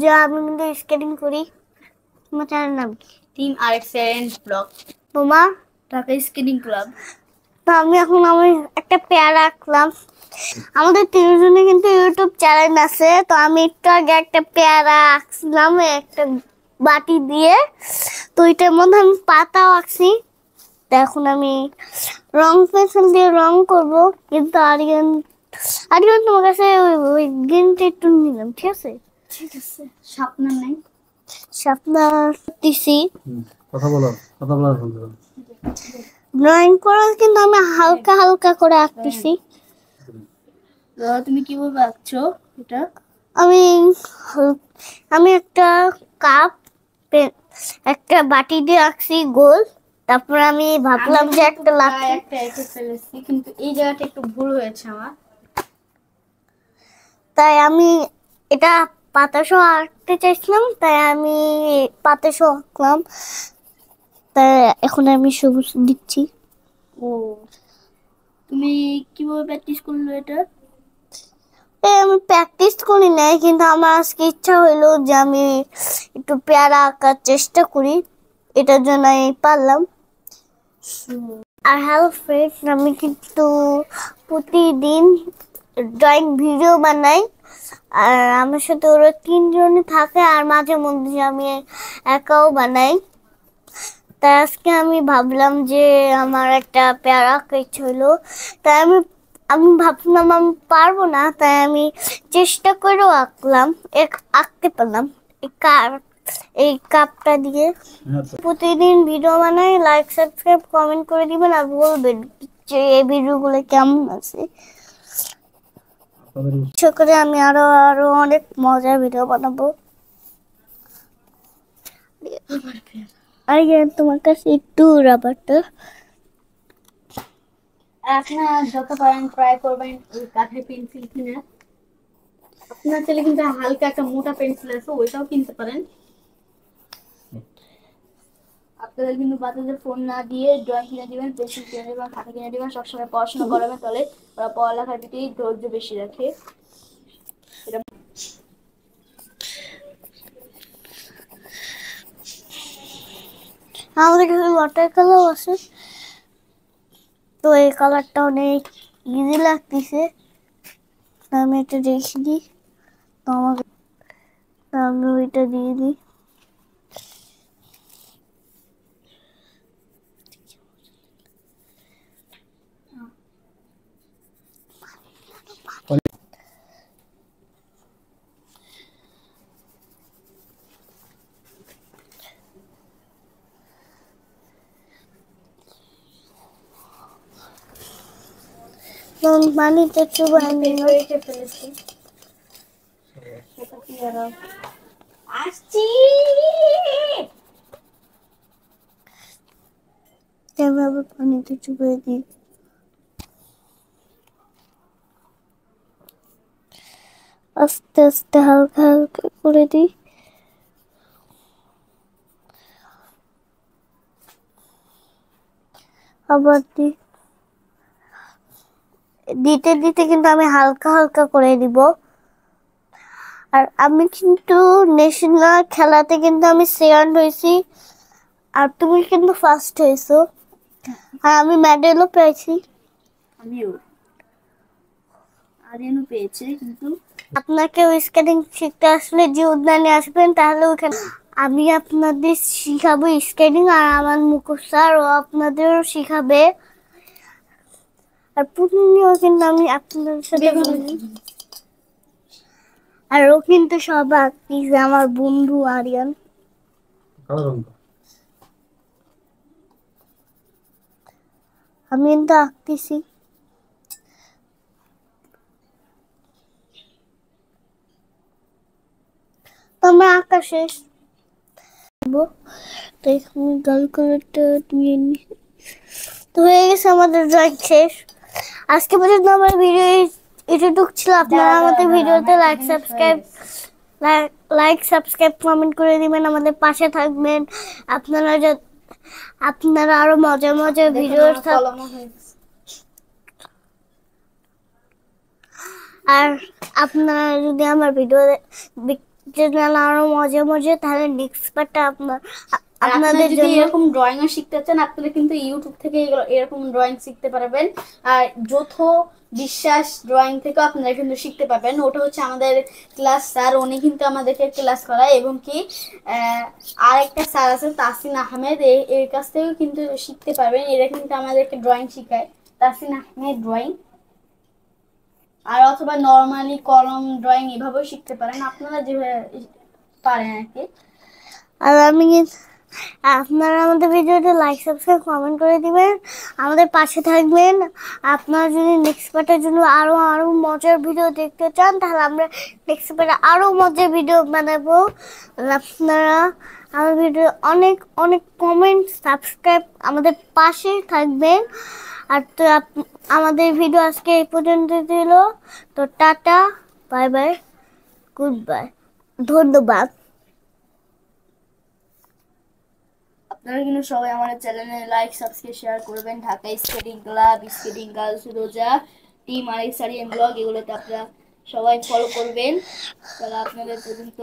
যে আমি কিন্তু স্কেটিং করি। তোমার চ্যানেল নাম কি? Team RXN blog. তোমার? Dhaka skating club. তো আমি একটা পেয়ারা আঁকলাম। আমাদের তিনজনে কিন্তু ইউটিউব চ্যানেল আছে। তো আমি একটু আগে একটা পেয়ারা আঁকছিলাম একটা বাটি দিয়ে। তো এটার মধ্যে আমি পাতাও আঁকছি। তো এখন আমি রং পেন্সিল দিয়ে রং করব। কিন্তু আরিয়ান তোমার কাছে ওই গ্রিনটা একটু নিলাম, ঠিক আছে? ঠিক আছে, শার্পনার নাই? শার্পনার দিছি। কথা বলার ড্রয়িং করার কিন্তু আমি হালকা হালকা করে আঁকতেছি। তুমি কিভাবে আঁকছো এটা? আমি আমি একটা কাপ একটা বাটি দিয়ে আঁকছি গোল। তারপর আমি ভাবলাম যে একটা লাঠি একটা এঁকে ফেলেছি, কিন্তু এই জায়গাটা একটু ভুল হয়েছে আমার। তাই আমি এটা পাতাসহ আঁকতে চাইছিলাম, তাই আমি পাতাসহ আঁকলাম। তাই এখন আমি সবুজ দিচ্ছি। ও, তুমি কিভাবে প্র্যাকটিস করলে এটা? আমি প্র্যাকটিস করি নাই, কিন্তু আমার আজকে ইচ্ছা হইলো যে আমি একটু পেয়ারা আঁকার চেষ্টা করি। এটার জন্য আমি পারলাম। আর হ্যালো ফ্রেন্ডস, আমি কিন্তু প্রতিদিন ড্রয়িং ভিডিও বানাই। আর আমার সাথে ওরা তিনজনই থাকে, আর মাঝে মধ্যে আমি একাও বানাই। তাই আজকে আমি ভাবলাম যে আমার একটা পেয়ারা আঁকার ইচ্ছে হলো। তাই আমি ভাবলাম আমি পারবো না, তাই আমি চেষ্টা করেও আঁকলাম, আঁকতে পারলাম এই কাপটা দিয়ে। প্রতিদিন ভিডিও বানাই, লাইক সাবস্ক্রাইব কমেন্ট করে দিবেন আর বলবেন যে এই ভিডিওগুলো কেমন আছে। ইচ্ছে করে আমি আরো আরো অনেক মজার ভিডিও বানাবো। আর তোমার কাছে একটু রাবারটা। আপনারা যত পারেন ট্রাই করবেন ওই কাঠের পেন্সিল কিনে। আপনার ছেলে কিন্তু হালকা একটা মোটা পেন্সিল আছে, ওইটাও কিনতে পারেন। আপনাদের কিন্তু বাচ্চাদের ফোন না দিয়ে ড্রয়িং কিনে দিবেন, পেন্সিল কিনে দিবেন, খাতা কিনে দিবেন, সবসময় পড়াশোনা করাবেন, তাহলে ওরা পড়ালেখার প্রতি ধৈর্য বেশি রাখে। আমাদের কাছে ওয়াটার কালার আছে। তো এই কালারটা অনেক ইজি লাগতেছে। আমি এটা রেখে দিই। তো আমি ওইটা দিয়ে দিই। পানিতে চুবাই ফেলেছি। আসছি। আমি আবার পানিতে চুবাই দিই। আস্তে আস্তে হালকা হালকা করে দিই। আবার দিই। দিতে দিতে কিন্তু আমি হালকা হালকা করে দিব। আর আমি কিন্তু ন্যাশনাল খেলাতে কিন্তু আমি সেকেন্ড হয়েছি, আর তুমি কিন্তু ফার্স্ট হয়েছো। আর আমি মেডেলও পেয়েছি। আমিও, আরিয়ানও পেয়েছে। কিন্তু আপনাকে স্কেটিং শিখতে আসলে যে উদ্যানে আসবেন, তাহলে ওখানে আমি আপনাদের শিখাবো স্কেটিং। আর আমার মুকুট স্যারও আপনাদেরও শিখাবে। আর প্রতিদিনও কিন্তু আমি আপনাদের সাথে আর ও কিন্তু সব আঁকতিছে, আমার বন্ধু আরিয়ান। আমি কিন্তু আঁকতেছি। তো আমার আঁকা শেষ। তো এখানে গাল কালারটা নিয়ে নি। তো হয়ে গেছে আমাদের ড্রয়িং শেষ। আজকে পর্যন্ত আমার ভিডিও এতটুকু ছিল। আপনারা আমাদের ভিডিওতে লাইক সাবস্ক্রাইব কমেন্ট করে দিবেন, আমাদের পাশে থাকবেন। আপনারা আরো মজার মজার ভিডিও আর আপনারা যদি আমার ভিডিও যদি আরো মজা মজা, তাহলে নেক্সট পার্টটা আর আপনারা আপনাদের যদি জন্য। এরকম ড্রয়িংও শিখতে চান, আপনারা কিন্তু ইউটিউব থেকে এরকম ড্রয়িং শিখতে পারবেন। আর যৌথ বিশ্বাস ড্রয়িং থেকেও আপনারা কিন্তু শিখতে পারবেন। ওটা হচ্ছে আমাদের ক্লাস স্যার, উনি কিন্তু আমাদেরকে ক্লাস করায়। এবং কি আর একটা স্যার আছে তাসিন আহমেদ, এর কাছ থেকেও কিন্তু শিখতে পারবেন। এরা কিন্তু আমাদেরকে ড্রয়িং শেখায়, তাসিন আহমেদ ড্রয়িং। আর অথবা নর্মালি কলম ড্রয়িং এভাবেও শিখতে পারেন, আপনারা যেভাবে পারেন আর কি। আর আপনারা আমাদের ভিডিওতে লাইক সাবস্ক্রাইব কমেন্ট করে দিবেন, আমাদের পাশে থাকবেন। আপনারা যদি নেক্সট পার্টের জন্য আরো আরো মজার ভিডিও দেখতে চান, তাহলে আমরা নেক্সট পার্টে আরো মজার ভিডিও বানাবো। আপনারা আমার ভিডিও অনেক অনেক কমেন্ট সাবস্ক্রাইব আমাদের পাশে থাকবেন। আর তো আমাদের ভিডিও আজকে এই পর্যন্ত ছিল। তো tata, bye bye, good bye, ধন্যবাদ। আপনারা কিন্তু সবাই আমাদের চ্যানেলে লাইক সাবস্ক্রাইব শেয়ার করবেন। Dhaka skating club, skating girls রোজা, টিম আরেকসারি ব্লগ, এগুলোতে আপনারা সবাই ফলো করবেন। তাহলে আপনাদের পর্যন্ত